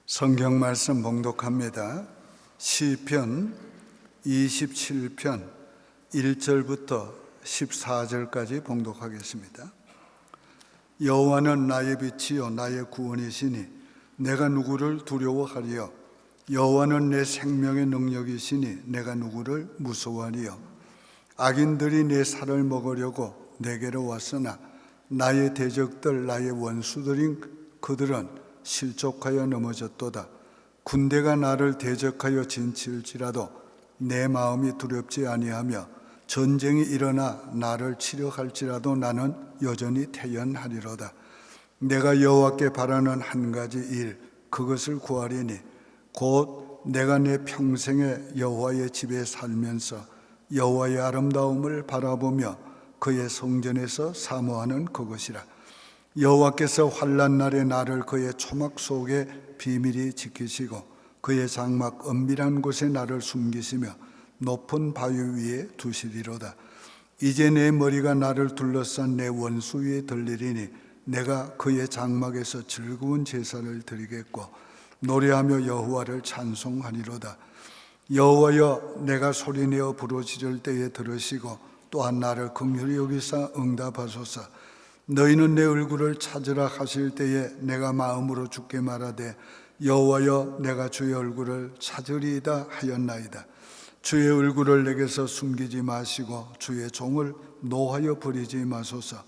성경 말씀 봉독합니다. 시편 27편 1절부터 14절까지 봉독하겠습니다. 여호와는 나의 빛이요 나의 구원이시니 내가 누구를 두려워하리요. 여호와는 내 생명의 능력이시니 내가 누구를 무서워하리요. 악인들이 내 살을 먹으려고 내게로 왔으나 나의 대적들 나의 원수들인 그들은 실족하여 넘어졌도다. 군대가 나를 대적하여 진칠지라도 내 마음이 두렵지 아니하며 전쟁이 일어나 나를 치려 할지라도 나는 여전히 태연하리로다. 내가 여호와께 바라는 한 가지 일 그것을 구하리니 곧 내가 내 평생에 여호와의 집에 살면서 여호와의 아름다움을 바라보며 그의 성전에서 사모하는 그것이라. 여호와께서 환난 날에 나를 그의 초막 속에 비밀히 지키시고 그의 장막 은밀한 곳에 나를 숨기시며 높은 바위 위에 두시리로다. 이제 내 머리가 나를 둘러싼 내 원수 위에 들리리니 내가 그의 장막에서 즐거운 제사를 드리겠고 노래하며 여호와를 찬송하리로다. 여호와여, 내가 소리내어 부르짖을 때에 들으시고 또한 나를 긍휼히 여기사 응답하소서. 너희는 내 얼굴을 찾으라 하실 때에 내가 마음으로 주께 말하되 여호와여, 내가 주의 얼굴을 찾으리이다 하였나이다. 주의 얼굴을 내게서 숨기지 마시고 주의 종을 노하여 버리지 마소서.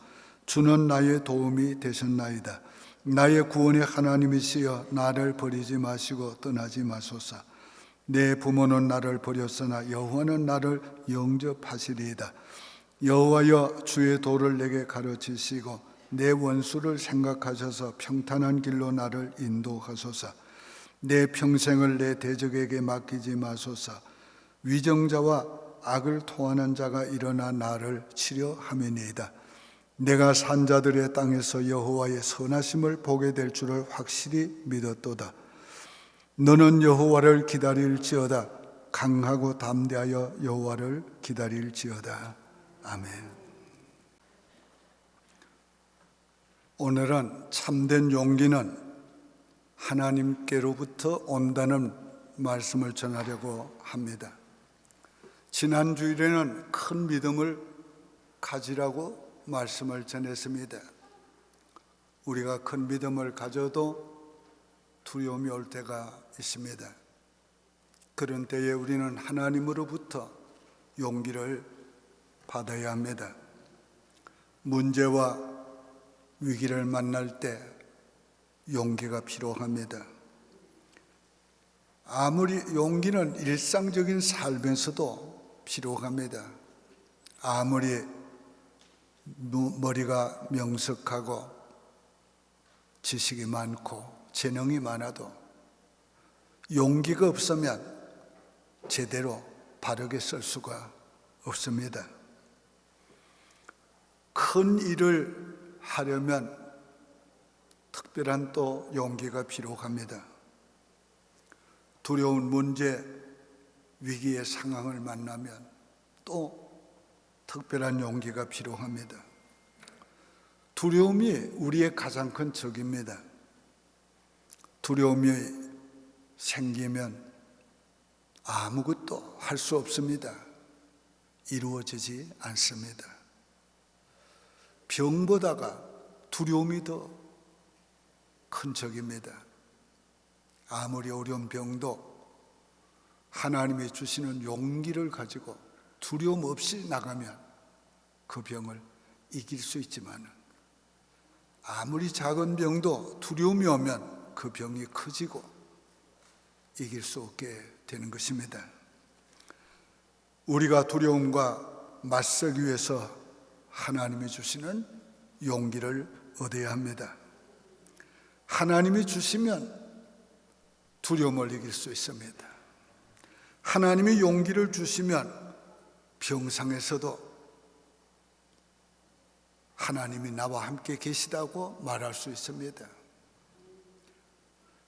주는 나의 도움이 되셨나이다. 나의 구원의 하나님이시여 나를 버리지 마시고 떠나지 마소서. 내 부모는 나를 버렸으나 여호와는 나를 영접하시리이다. 여호와여, 주의 도를 내게 가르치시고 내 원수를 생각하셔서 평탄한 길로 나를 인도하소서. 내 평생을 내 대적에게 맡기지 마소서. 위정자와 악을 토하는 자가 일어나 나를 치려 함이니이다. 내가 산자들의 땅에서 여호와의 선하심을 보게 될 줄을 확실히 믿었도다. 너는 여호와를 기다릴지어다. 강하고 담대하여 여호와를 기다릴지어다. 아멘. 오늘은 참된 용기는 하나님께로부터 온다는 말씀을 전하려고 합니다. 지난 주일에는 큰 믿음을 가지라고 말씀을 전했습니다. 우리가 큰 믿음을 가져도 두려움이 올 때가 있습니다. 그런 때에 우리는 하나님으로부터 용기를 받아야 합니다. 문제와 위기를 만날 때 용기가 필요합니다. 아무리 용기는 일상적인 삶에서도 필요합니다. 아무리 머리가 명석하고 지식이 많고 재능이 많아도 용기가 없으면 제대로 바르게 쓸 수가 없습니다. 큰 일을 하려면 특별한 또 용기가 필요합니다. 두려운 문제, 위기의 상황을 만나면 또 특별한 용기가 필요합니다. 두려움이 우리의 가장 큰 적입니다. 두려움이 생기면 아무것도 할 수 없습니다. 이루어지지 않습니다. 병보다가 두려움이 더 큰 적입니다. 아무리 어려운 병도 하나님이 주시는 용기를 가지고 두려움 없이 나가면 그 병을 이길 수 있지만 아무리 작은 병도 두려움이 오면 그 병이 커지고 이길 수 없게 되는 것입니다. 우리가 두려움과 맞서기 위해서 하나님이 주시는 용기를 얻어야 합니다. 하나님이 주시면 두려움을 이길 수 있습니다. 하나님이 용기를 주시면 병상에서도 하나님이 나와 함께 계시다고 말할 수 있습니다.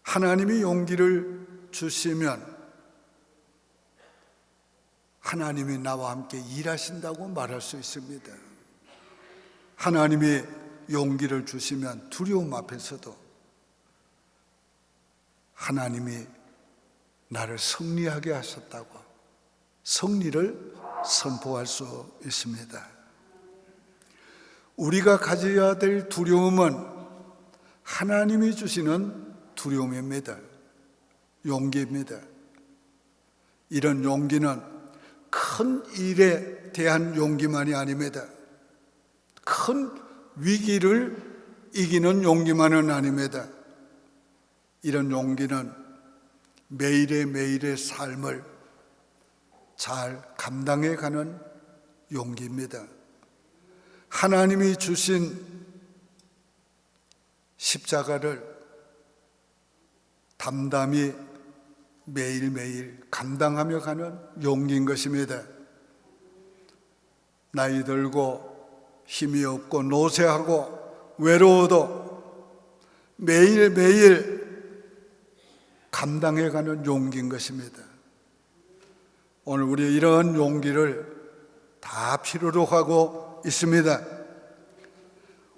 하나님이 용기를 주시면 하나님이 나와 함께 일하신다고 말할 수 있습니다. 하나님이 용기를 주시면 두려움 앞에서도 하나님이 나를 승리하게 하셨다고 승리를 선포할 수 있습니다. 우리가 가져야 될 두려움은 하나님이 주시는 두려움입니다. 용기입니다. 이런 용기는 큰 일에 대한 용기만이 아닙니다. 큰 위기를 이기는 용기만은 아닙니다. 이런 용기는 매일의 삶을 잘 감당해 가는 용기입니다. 하나님이 주신 십자가를 담담히 매일매일 감당하며 가는 용기인 것입니다. 나이 들고 힘이 없고 노쇠하고 외로워도 매일매일 감당해 가는 용기인 것입니다. 오늘 우리 이런 용기를 다 필요로 하고 있습니다.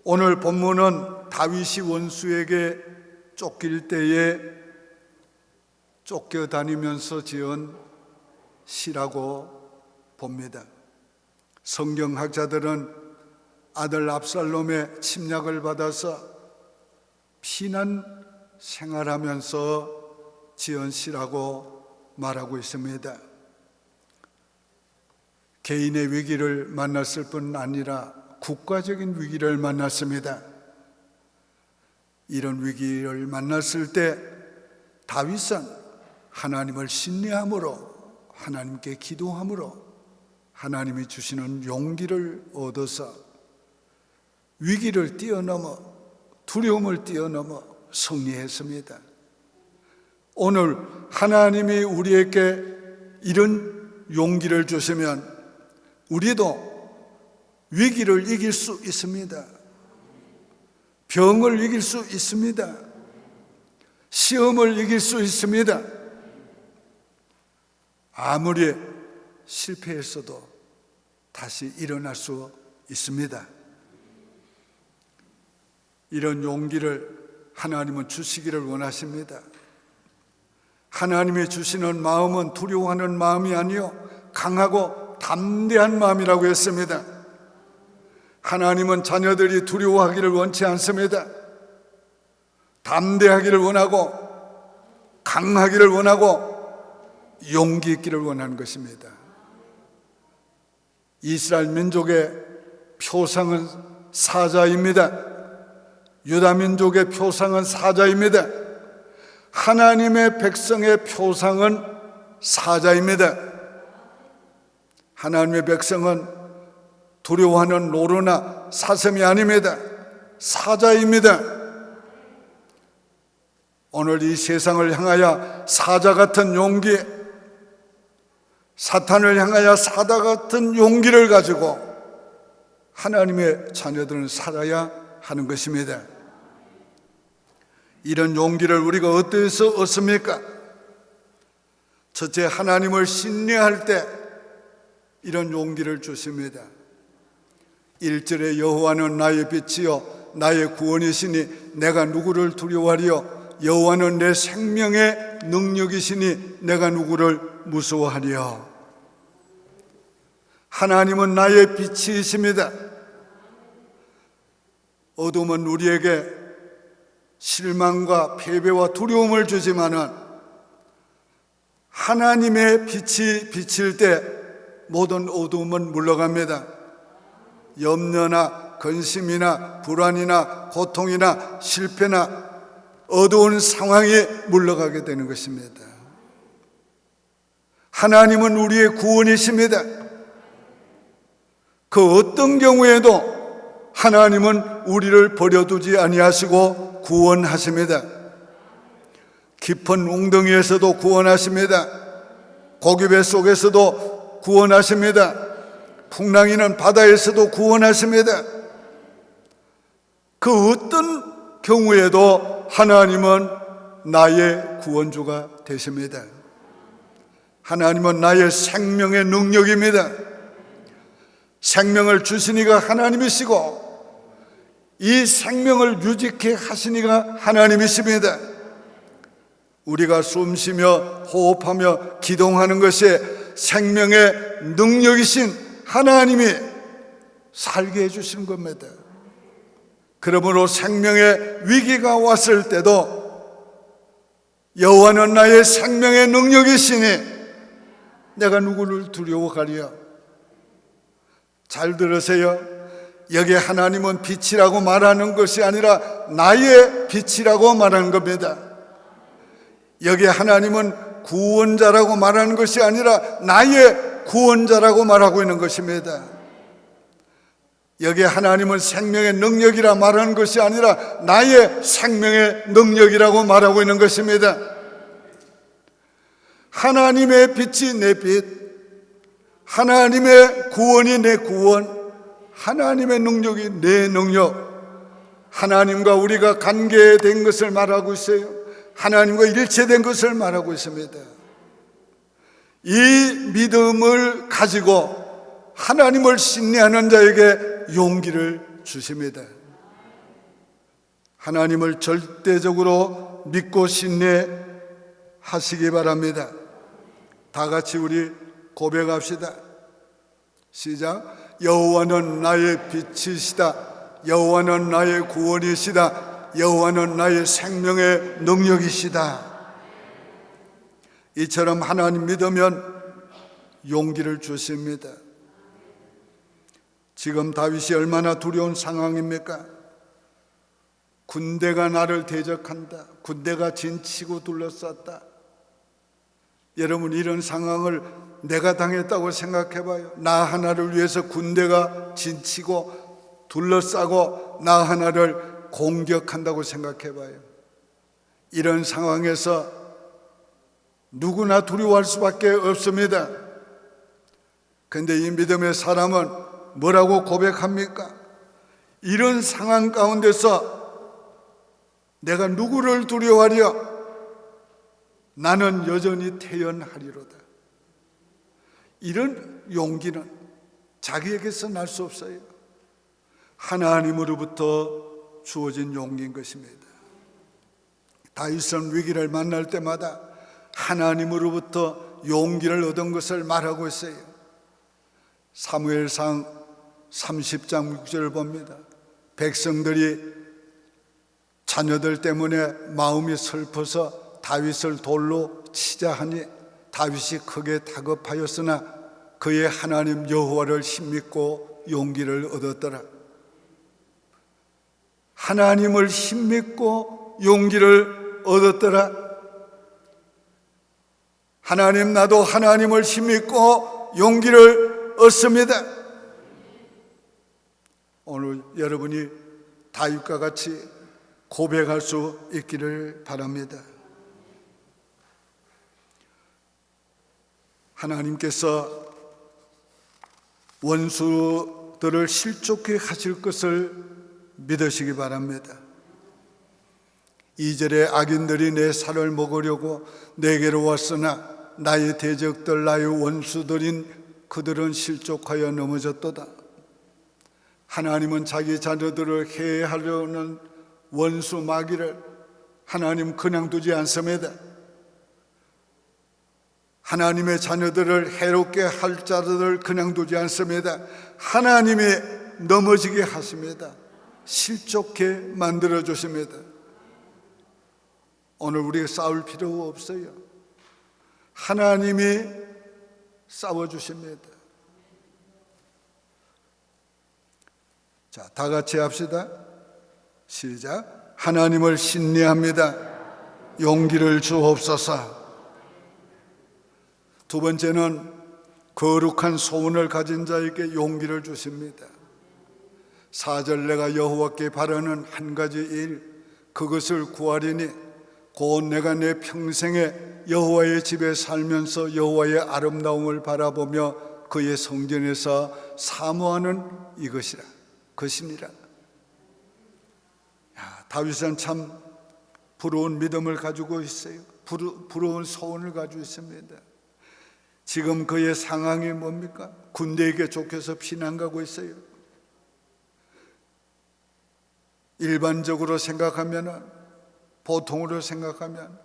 오늘 본문은 다윗이 원수에게 쫓길 때에 쫓겨다니면서 지은 시라고 봅니다. 성경학자들은 아들 압살롬의 침략을 받아서 피난 생활하면서 지은 시라고 말하고 있습니다. 개인의 위기를 만났을 뿐 아니라 국가적인 위기를 만났습니다. 이런 위기를 만났을 때 다윗은 하나님을 신뢰함으로, 하나님께 기도함으로 하나님이 주시는 용기를 얻어서 위기를 뛰어넘어, 두려움을 뛰어넘어 승리했습니다. 오늘 하나님이 우리에게 이런 용기를 주시면 우리도 위기를 이길 수 있습니다. 병을 이길 수 있습니다. 시험을 이길 수 있습니다. 아무리 실패했어도 다시 일어날 수 있습니다. 이런 용기를 하나님은 주시기를 원하십니다. 하나님이 주시는 마음은 두려워하는 마음이 아니요 강하고 담대한 마음이라고 했습니다. 하나님은 자녀들이 두려워하기를 원치 않습니다. 담대하기를 원하고 강하기를 원하고 용기 있기를 원하는 것입니다. 이스라엘 민족의 표상은 사자입니다. 유다 민족의 표상은 사자입니다. 하나님의 백성의 표상은 사자입니다. 하나님의 백성은 두려워하는 노루나 사슴이 아닙니다. 사자입니다. 오늘 이 세상을 향하여 사자 같은 용기, 사탄을 향하여 사자 같은 용기를 가지고 하나님의 자녀들은 살아야 하는 것입니다. 이런 용기를 우리가 어디서 얻습니까? 첫째, 하나님을 신뢰할 때 이런 용기를 주십니다. 1절에 여호와는 나의 빛이요 나의 구원이시니 내가 누구를 두려워하리요 여호와는 내 생명의 능력이시니 내가 누구를 무서워하리요. 하나님은 나의 빛이십니다. 어둠은 우리에게 실망과 패배와 두려움을 주지만은 하나님의 빛이 비칠 때 모든 어둠은 물러갑니다. 염려나 근심이나 불안이나 고통이나 실패나 어두운 상황이 물러가게 되는 것입니다. 하나님은 우리의 구원이십니다. 그 어떤 경우에도 하나님은 우리를 버려두지 아니하시고 구원하십니다. 깊은 웅덩이에서도 구원하십니다. 고기배 속에서도 구원하십니다. 풍랑이는 바다에서도 구원하십니다. 그 어떤 경우에도 하나님은 나의 구원주가 되십니다. 하나님은 나의 생명의 능력입니다. 생명을 주신 이가 하나님이시고 이 생명을 유지케 하신 이가 하나님이십니다. 우리가 숨쉬며 호흡하며 기동하는 것이 생명의 능력이신 하나님이 살게 해주시는 겁니다. 그러므로 생명의 위기가 왔을 때도 여호와는 나의 생명의 능력이시니 내가 누구를 두려워하리요. 잘 들으세요. 여기 하나님은 빛이라고 말하는 것이 아니라 나의 빛이라고 말하는 겁니다. 여기 하나님은 구원자라고 말하는 것이 아니라 나의 구원자라고 말하고 있는 것입니다. 여기 하나님은 생명의 능력이라 말하는 것이 아니라 나의 생명의 능력이라고 말하고 있는 것입니다. 하나님의 빛이 내 빛, 하나님의 구원이 내 구원, 하나님의 능력이 내 능력, 하나님과 우리가 관계된 것을 말하고 있어요. 하나님과 일체된 것을 말하고 있습니다. 이 믿음을 가지고 하나님을 신뢰하는 자에게 용기를 주십니다. 하나님을 절대적으로 믿고 신뢰하시기 바랍니다. 다 같이 우리 고백합시다. 시작. 여호와는 나의 빛이시다. 여호와는 나의 구원이시다. 여호와는 나의 생명의 능력이시다. 이처럼 하나님 믿으면 용기를 주십니다. 지금 다윗이 얼마나 두려운 상황입니까? 군대가 나를 대적한다. 군대가 진치고 둘러쌌다. 여러분, 이런 상황을 내가 당했다고 생각해 봐요. 나 하나를 위해서 군대가 진치고 둘러싸고 나 하나를 공격한다고 생각해 봐요. 이런 상황에서 누구나 두려워할 수밖에 없습니다. 그런데 이 믿음의 사람은 뭐라고 고백합니까? 이런 상황 가운데서 내가 누구를 두려워하랴? 나는 여전히 태연하리로다. 이런 용기는 자기에게서 날 수 없어요. 하나님으로부터 주어진 용기인 것입니다. 다윗은 위기를 만날 때마다 하나님으로부터 용기를 얻은 것을 말하고 있어요. 사무엘상 30장 6절을 봅니다. 백성들이 자녀들 때문에 마음이 슬퍼서 다윗을 돌로 치자 하니 다윗이 크게 다급하였으나 그의 하나님 여호와를 힘입고 용기를 얻었더라. 하나님을 힘입고 용기를 얻었더라. 하나님, 나도 하나님을 힘입고 용기를 얻습니다. 오늘 여러분이 다윗과 같이 고백할 수 있기를 바랍니다. 하나님께서 원수들을 실족해 하실 것을 믿으시기 바랍니다. 2절에 악인들이 내 살을 먹으려고 내게로 왔으나 나의 대적들 나의 원수들인 그들은 실족하여 넘어졌도다. 하나님은 자기 자녀들을 해하려는 원수 마귀를 하나님 그냥 두지 않습니다. 하나님의 자녀들을 해롭게 할 자들을 그냥 두지 않습니다. 하나님이 넘어지게 하십니다. 실족해 만들어 주십니다. 오늘 우리가 싸울 필요가 없어요. 하나님이 싸워 주십니다. 자, 다 같이 합시다. 시작. 하나님을 신뢰합니다. 용기를 주옵소서. 두 번째는 거룩한 소원을 가진 자에게 용기를 주십니다. 4절 내가 여호와께 바라는 한 가지 일 그것을 구하리니 곧 내가 내 평생에 여호와의 집에 살면서 여호와의 아름다움을 바라보며 그의 성전에서 사모하는 이것이라 것이니라. 다윗은 참 부러운 믿음을 가지고 있어요. 부러운 소원을 가지고 있습니다. 지금 그의 상황이 뭡니까? 군대에게 쫓겨서 피난 가고 있어요. 일반적으로 생각하면, 보통으로 생각하면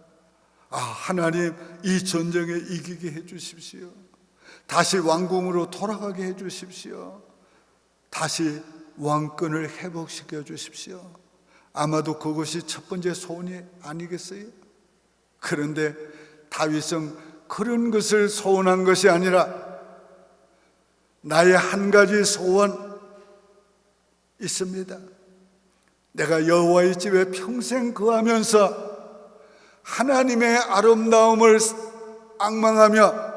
하나님 이 전쟁에 이기게 해 주십시오. 다시 왕궁으로 돌아가게 해 주십시오. 다시 왕권을 회복시켜 주십시오. 아마도 그것이 첫 번째 소원이 아니겠어요? 그런데 다윗은 그런 것을 소원한 것이 아니라 나의 한 가지 소원 있습니다. 내가 여호와의 집에 평생 거하면서 하나님의 아름다움을 앙망하며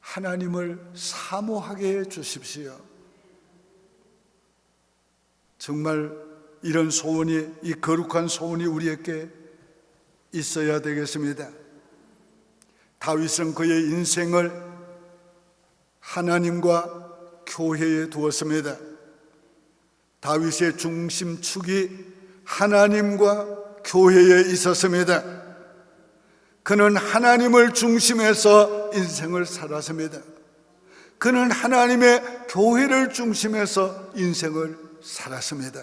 하나님을 사모하게 해 주십시오. 정말 이런 소원이, 이 거룩한 소원이 우리에게 있어야 되겠습니다. 다윗은 그의 인생을 하나님과 교회에 두었습니다. 다윗의 중심축이 하나님과 교회에 있었습니다. 그는 하나님을 중심해서 인생을 살았습니다. 그는 하나님의 교회를 중심해서 인생을 살았습니다.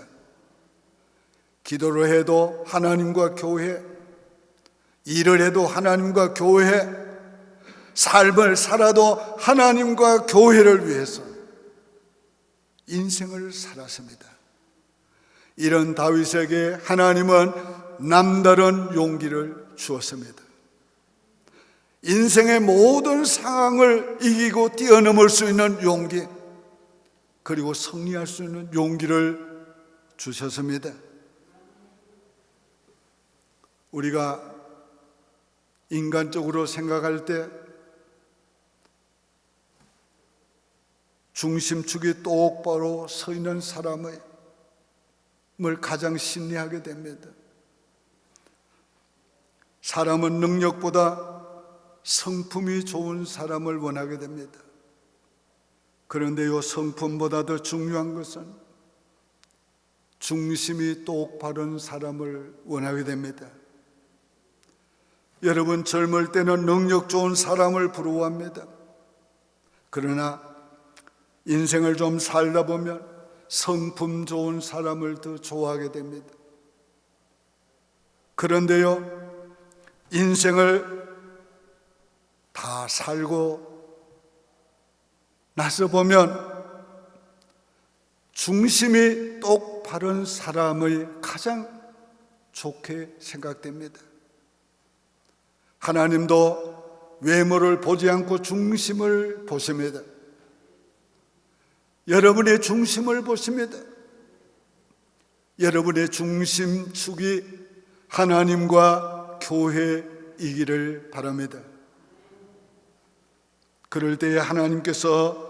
기도를 해도 하나님과 교회, 일을 해도 하나님과 교회, 삶을 살아도 하나님과 교회를 위해서 인생을 살았습니다. 이런 다윗에게 하나님은 남다른 용기를 주었습니다. 인생의 모든 상황을 이기고 뛰어넘을 수 있는 용기, 그리고 승리할 수 있는 용기를 주셨습니다. 우리가 인간적으로 생각할 때 중심축이 똑바로 서 있는 사람을 가장 신뢰하게 됩니다. 사람은 능력보다 성품이 좋은 사람을 원하게 됩니다. 그런데 이 성품보다 더 중요한 것은 중심이 똑바른 사람을 원하게 됩니다. 여러분, 젊을 때는 능력 좋은 사람을 부러워합니다. 그러나 인생을 좀 살다 보면 성품 좋은 사람을 더 좋아하게 됩니다. 그런데요, 인생을 다 살고 나서 보면 중심이 똑바른 사람의 가장 좋게 생각됩니다. 하나님도 외모를 보지 않고 중심을 보십니다. 여러분의 중심을 보십니다. 여러분의 중심축이 하나님과 교회이기를 바랍니다. 그럴 때에 하나님께서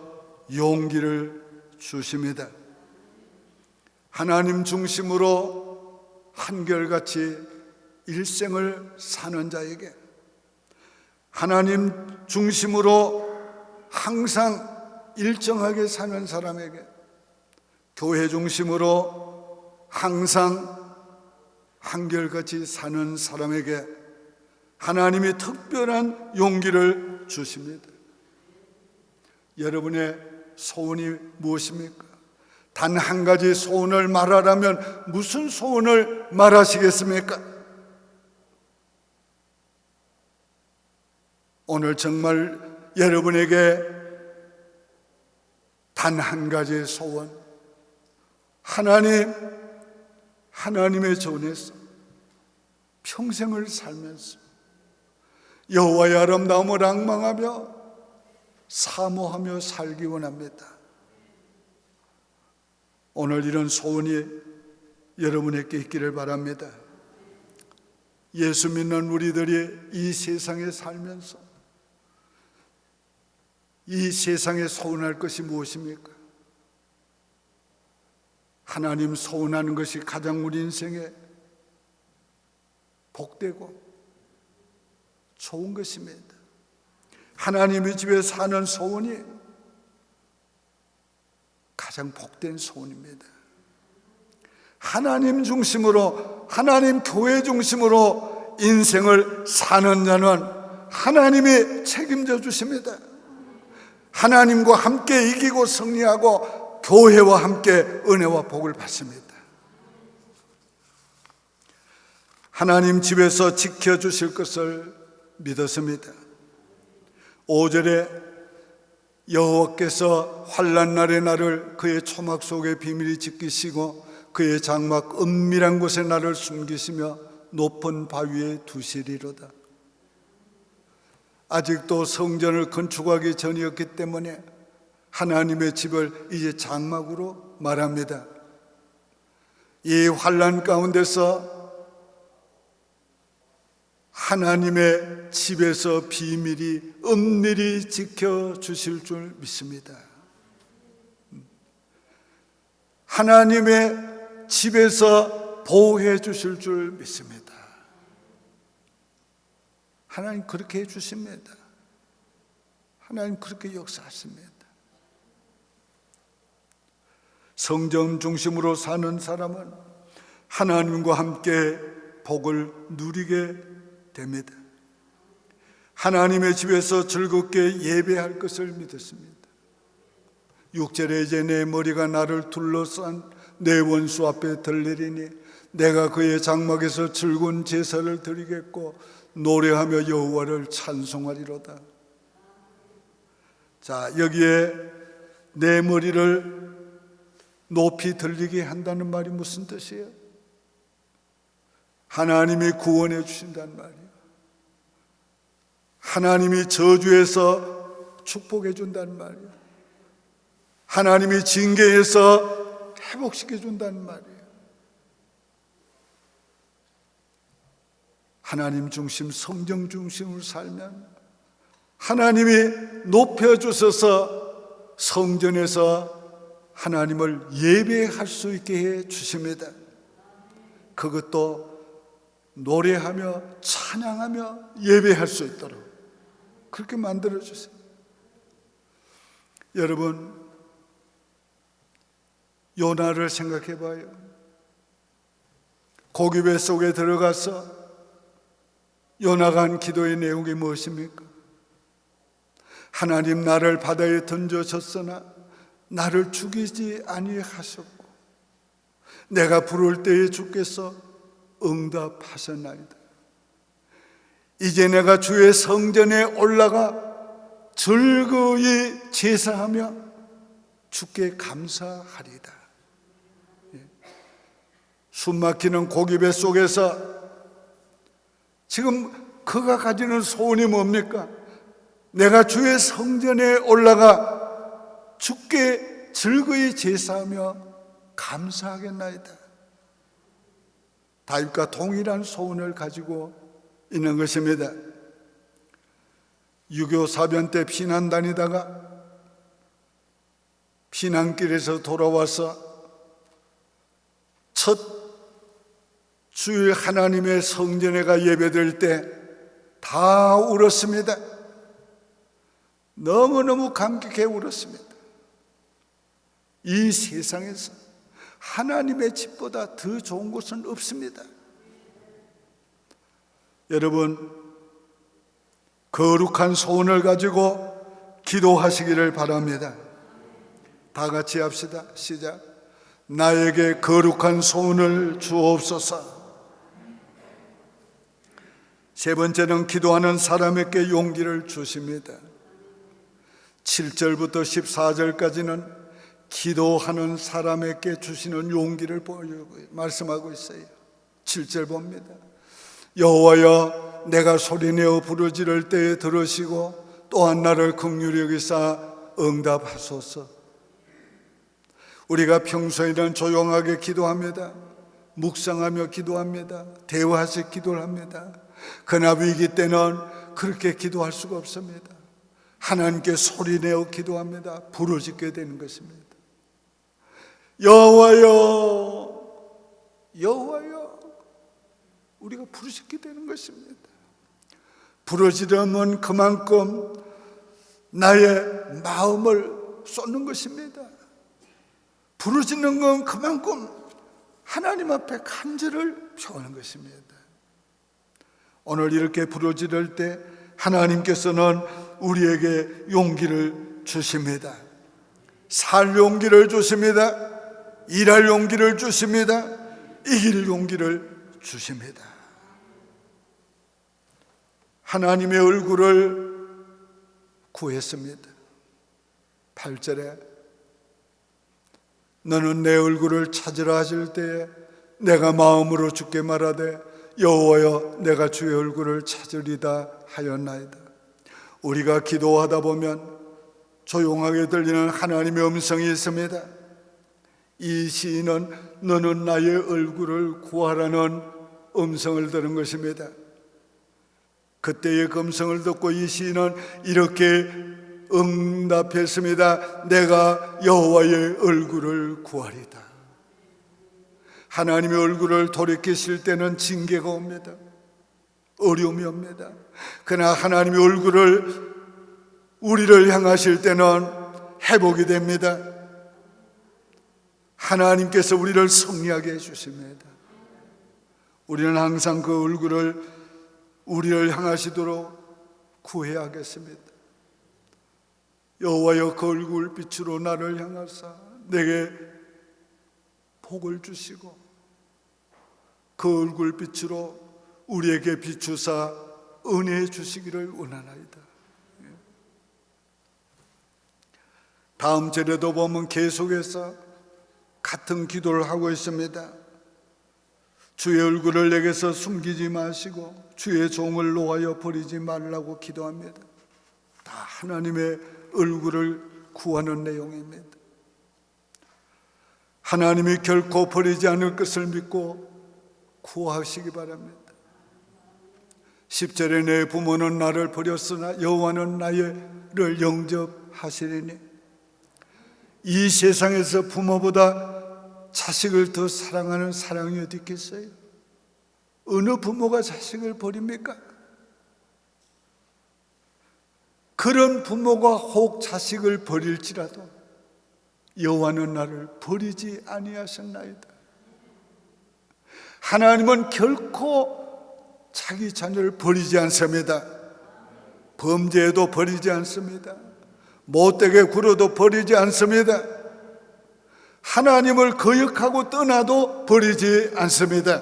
용기를 주십니다. 하나님 중심으로 한결같이 일생을 사는 자에게, 하나님 중심으로 항상 일정하게 사는 사람에게, 교회 중심으로 항상 한결같이 사는 사람에게 하나님이 특별한 용기를 주십니다. 여러분의 소원이 무엇입니까? 단 한 가지 소원을 말하라면 무슨 소원을 말하시겠습니까? 오늘 정말 여러분에게 단 한 가지 소원, 하나님의 전에서 평생을 살면서 여호와의 아름다움을 앙망하며 사모하며 살기 원합니다. 오늘 이런 소원이 여러분에게 있기를 바랍니다. 예수 믿는 우리들이 이 세상에 살면서 이 세상에 소원할 것이 무엇입니까? 하나님 소원하는 것이 가장 우리 인생에 복되고 좋은 것입니다. 하나님의 집에 사는 소원이 가장 복된 소원입니다. 하나님 중심으로, 하나님 교회 중심으로 인생을 사는 자는 하나님이 책임져 주십니다. 하나님과 함께 이기고 승리하고 교회와 함께 은혜와 복을 받습니다. 하나님 집에서 지켜주실 것을 믿었습니다. 5절에 여호와께서 환난 날에 나를 그의 초막 속에 비밀히 지키시고 그의 장막 은밀한 곳에 나를 숨기시며 높은 바위에 두시리로다. 아직도 성전을 건축하기 전이었기 때문에 하나님의 집을 이제 장막으로 말합니다. 이 환난 가운데서 하나님의 집에서 비밀이 은밀히 지켜주실 줄 믿습니다. 하나님의 집에서 보호해 주실 줄 믿습니다. 하나님 그렇게 해주십니다. 하나님 그렇게 역사하십니다. 성전 중심으로 사는 사람은 하나님과 함께 복을 누리게 됩니다. 하나님의 집에서 즐겁게 예배할 것을 믿었습니다. 6절에 이제 내 머리가 나를 둘러싼 내 원수 앞에 들리리니 내가 그의 장막에서 즐거운 제사를 드리겠고 노래하며 여호와를 찬송하리로다. 자, 여기에 내 머리를 높이 들리게 한다는 말이 무슨 뜻이에요? 하나님이 구원해 주신다는 말이에요. 하나님이 저주에서 축복해 준다는 말이에요. 하나님이 징계해서 회복시켜 준다는 말이에요. 하나님 중심, 성경 중심으로 살면 하나님이 높여주셔서 성전에서 하나님을 예배할 수 있게 해 주십니다. 그것도 노래하며 찬양하며 예배할 수 있도록 그렇게 만들어 주세요. 여러분, 요나를 생각해 봐요. 고기배 속에 들어가서 요나가 한 기도의 내용이 무엇입니까? 하나님, 나를 바다에 던져졌으나 나를 죽이지 아니하셨고 내가 부를 때에 주께서 응답하셨나이다. 이제 내가 주의 성전에 올라가 즐거이 제사하며 주께 감사하리다. 숨막히는 고기배 속에서 지금 그가 가지는 소원이 뭡니까? 내가 주의 성전에 올라가 주께 즐거이 제사하며 감사하겠나이다. 다윗과 동일한 소원을 가지고 있는 것입니다. 유교 사변 때 피난 다니다가 피난길에서 돌아와서 첫 주일 하나님의 성전에 가 예배드릴 때 다 울었습니다. 너무너무 감격해 울었습니다. 이 세상에서 하나님의 집보다 더 좋은 곳은 없습니다. 여러분, 거룩한 소원을 가지고 기도하시기를 바랍니다. 다 같이 합시다. 시작. 나에게 거룩한 소원을 주옵소서. 세 번째는 기도하는 사람에게 용기를 주십니다. 7절부터 14절까지는 기도하는 사람에게 주시는 용기를 말씀하고 있어요. 7절 봅니다. 여호와여, 내가 소리내어 부르짖을 때에 들으시고 또한 나를 긍휼히 여기사 응답하소서. 우리가 평소에는 조용하게 기도합니다. 묵상하며 기도합니다. 대화식 기도를 합니다. 그러나 위기 때는 그렇게 기도할 수가 없습니다. 하나님께 소리내어 기도합니다. 부르짖게 되는 것입니다. 여호와여, 여호와여, 우리가 부르짖게 되는 것입니다. 부르짖으면 그만큼 나의 마음을 쏟는 것입니다. 부르짖는 건 그만큼 하나님 앞에 간절을 표하는 것입니다. 오늘 이렇게 부르짖을 때 하나님께서는 우리에게 용기를 주십니다. 살 용기를 주십니다. 일할 용기를 주십니다. 이길 용기를 주십니다. 하나님의 얼굴을 구했습니다. 8절에 너는 내 얼굴을 찾으라 하실 때에 내가 마음으로 주께 말하되 여호와여 내가 주의 얼굴을 찾으리다 하였나이다. 우리가 기도하다 보면 조용하게 들리는 하나님의 음성이 있습니다. 이 시인은 너는 나의 얼굴을 구하라는 음성을 들은 것입니다. 그때의 그 음성을 듣고 이 시인은 이렇게 응답했습니다. 내가 여호와의 얼굴을 구하리다. 하나님의 얼굴을 돌이키실 때는 징계가 옵니다. 어려움이 옵니다. 그러나 하나님의 얼굴을 우리를 향하실 때는 회복이 됩니다. 하나님께서 우리를 승리하게 해주십니다. 우리는 항상 그 얼굴을 우리를 향하시도록 구해야 하겠습니다. 여호와여 그 얼굴 빛으로 나를 향하사 내게 복을 주시고 그 얼굴 빛으로 우리에게 비추사 은혜 주시기를 원하나이다. 다음 절에도 보면 계속해서 같은 기도를 하고 있습니다. 주의 얼굴을 내게서 숨기지 마시고 주의 종을 놓아여 버리지 말라고 기도합니다. 다 하나님의 얼굴을 구하는 내용입니다. 하나님이 결코 버리지 않을 것을 믿고 구하시기 바랍니다. 10절에 내 부모는 나를 버렸으나 여호와는 나를 영접하시리니. 이 세상에서 부모보다 자식을 더 사랑하는 사랑이 어디 있겠어요? 어느 부모가 자식을 버립니까? 그런 부모가 혹 자식을 버릴지라도 여호와는 나를 버리지 아니하셨나이다. 하나님은 결코 자기 자녀를 버리지 않습니다. 범죄에도 버리지 않습니다. 못되게 굴어도 버리지 않습니다. 하나님을 거역하고 떠나도 버리지 않습니다.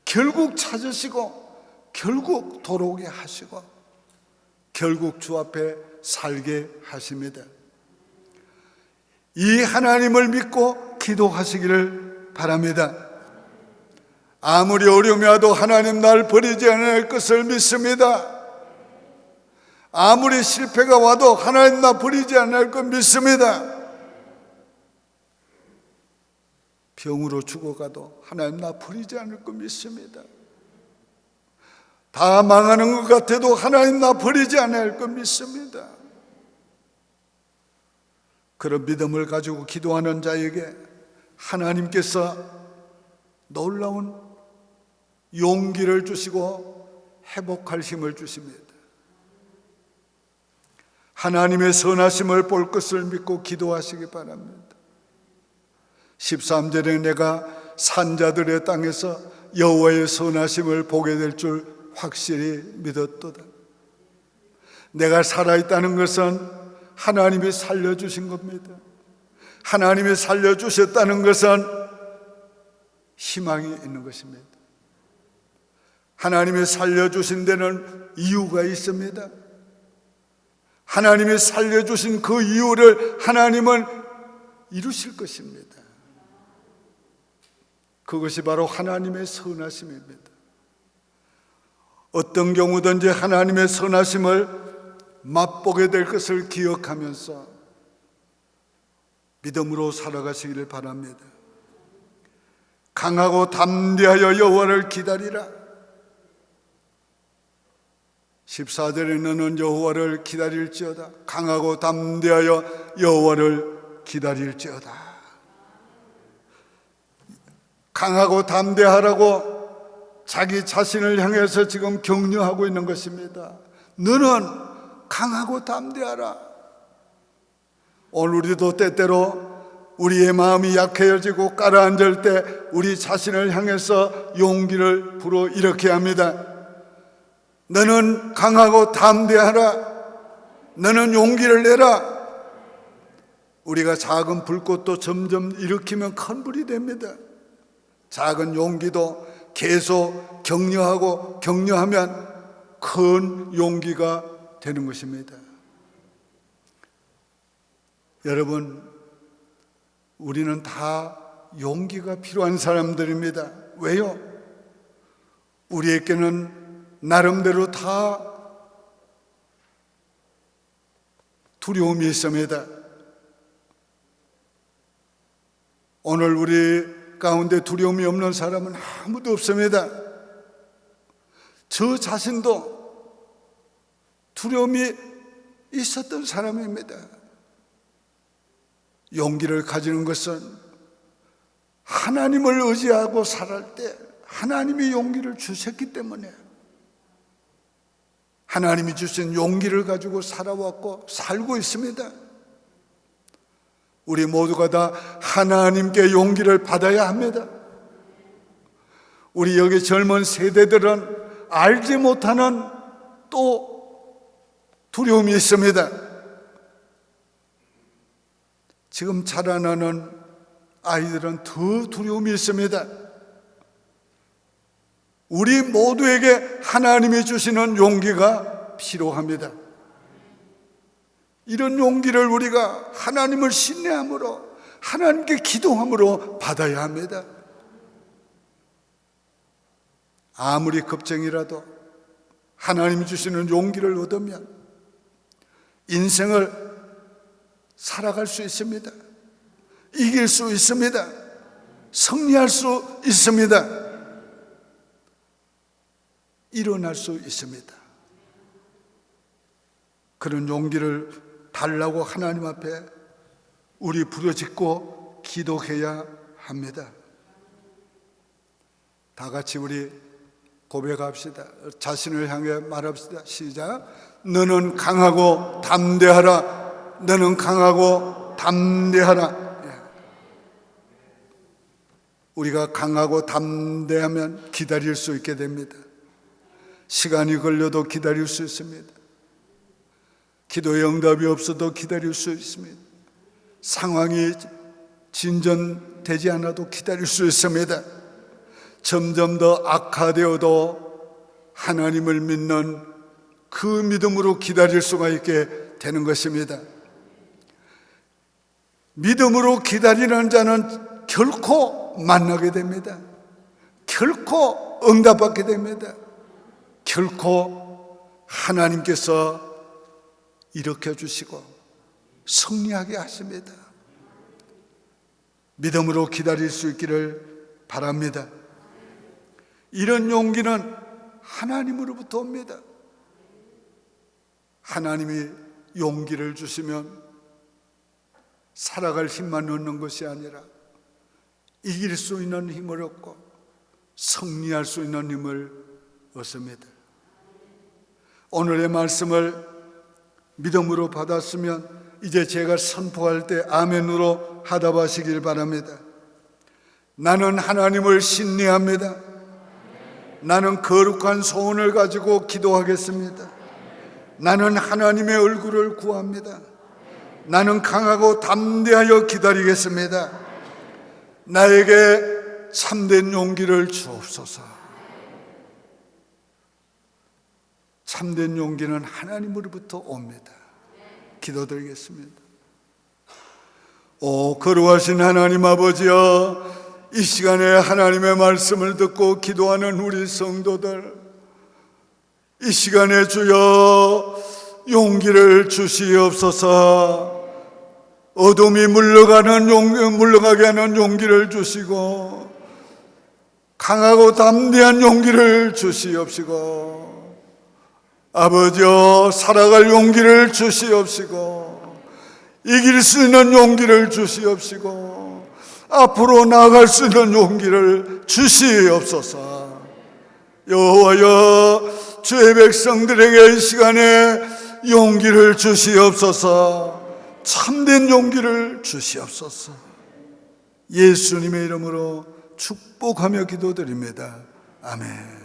결국 찾으시고 결국 돌아오게 하시고 결국 주 앞에 살게 하십니다. 이 하나님을 믿고 기도하시기를 바랍니다. 아무리 어려움이 와도 하나님 날 버리지 않을 것을 믿습니다. 아무리 실패가 와도 하나님 나 버리지 않을 것 믿습니다. 병으로 죽어가도 하나님 나 버리지 않을 것 믿습니다. 다 망하는 것 같아도 하나님 나 버리지 않을 것 믿습니다. 그런 믿음을 가지고 기도하는 자에게 하나님께서 놀라운 용기를 주시고 회복할 힘을 주십니다. 하나님의 선하심을 볼 것을 믿고 기도하시기 바랍니다. 13절에 내가 산자들의 땅에서 여호와의 선하심을 보게 될 줄 확실히 믿었도다. 내가 살아있다는 것은 하나님이 살려주신 겁니다. 하나님이 살려주셨다는 것은 희망이 있는 것입니다. 하나님이 살려주신 데는 이유가 있습니다. 하나님이 살려주신 그 이유를 하나님은 이루실 것입니다. 그것이 바로 하나님의 선하심입니다. 어떤 경우든지 하나님의 선하심을 맛보게 될 것을 기억하면서 믿음으로 살아가시기를 바랍니다. 강하고 담대하여 여호와를 기다리라. 14절에 너는 여호와를 기다릴지어다. 강하고 담대하여 여호와를 기다릴지어다. 강하고 담대하라고 자기 자신을 향해서 지금 격려하고 있는 것입니다. 너는 강하고 담대하라. 오늘 우리도 때때로 우리의 마음이 약해지고 가라앉을 때 우리 자신을 향해서 용기를 불어일으켜야 합니다. 너는 강하고 담대하라. 너는 용기를 내라. 우리가 작은 불꽃도 점점 일으키면 큰 불이 됩니다. 작은 용기도 계속 격려하면 큰 용기가 되는 것입니다. 여러분, 우리는 다 용기가 필요한 사람들입니다. 왜요? 우리에게는 나름대로 다 두려움이 있습니다. 오늘 우리 가운데 두려움이 없는 사람은 아무도 없습니다. 저 자신도 두려움이 있었던 사람입니다. 용기를 가지는 것은 하나님을 의지하고 살아갈 때 하나님이 용기를 주셨기 때문에, 하나님이 주신 용기를 가지고 살아왔고 살고 있습니다. 우리 모두가 다 하나님께 용기를 받아야 합니다. 우리 여기 젊은 세대들은 알지 못하는 또 두려움이 있습니다. 지금 자라나는 아이들은 더 두려움이 있습니다. 우리 모두에게 하나님이 주시는 용기가 필요합니다. 이런 용기를 우리가 하나님을 신뢰함으로, 하나님께 기도함으로 받아야 합니다. 아무리 겁쟁이라도 하나님이 주시는 용기를 얻으면 인생을 살아갈 수 있습니다. 이길 수 있습니다. 승리할 수 있습니다. 일어날 수 있습니다. 그런 용기를 달라고 하나님 앞에 우리 부르짖고 기도해야 합니다. 다 같이 우리 고백합시다. 자신을 향해 말합시다. 시작. 너는 강하고 담대하라. 너는 강하고 담대하라. 우리가 강하고 담대하면 기다릴 수 있게 됩니다. 시간이 걸려도 기다릴 수 있습니다. 기도의 응답이 없어도 기다릴 수 있습니다. 상황이 진전되지 않아도 기다릴 수 있습니다. 점점 더 악화되어도 하나님을 믿는 그 믿음으로 기다릴 수가 있게 되는 것입니다. 믿음으로 기다리는 자는 결코 만나게 됩니다. 결코 응답받게 됩니다. 결코 하나님께서 일으켜 주시고 승리하게 하십니다. 믿음으로 기다릴 수 있기를 바랍니다. 이런 용기는 하나님으로부터 옵니다. 하나님이 용기를 주시면 살아갈 힘만 얻는 것이 아니라 이길 수 있는 힘을 얻고 승리할 수 있는 힘을 얻습니다. 오늘의 말씀을 믿음으로 받았으면 이제 제가 선포할 때 아멘으로 하답하시길 바랍니다. 나는 하나님을 신뢰합니다. 나는 거룩한 소원을 가지고 기도하겠습니다. 나는 하나님의 얼굴을 구합니다. 나는 강하고 담대하여 기다리겠습니다. 나에게 참된 용기를 주옵소서. 참된 용기는 하나님으로부터 옵니다. 기도드리겠습니다. 오 거룩하신 하나님 아버지여, 이 시간에 하나님의 말씀을 듣고 기도하는 우리 성도들, 이 시간에 주여 용기를 주시옵소서. 어둠이 물러가게 하는 용기를 주시고 강하고 담대한 용기를 주시옵시고, 아버지여 살아갈 용기를 주시옵시고, 이길 수 있는 용기를 주시옵시고, 앞으로 나아갈 수 있는 용기를 주시옵소서. 여호와여, 주의 백성들에게 이 시간에 용기를 주시옵소서. 참된 용기를 주시옵소서. 예수님의 이름으로 축복하며 기도드립니다. 아멘.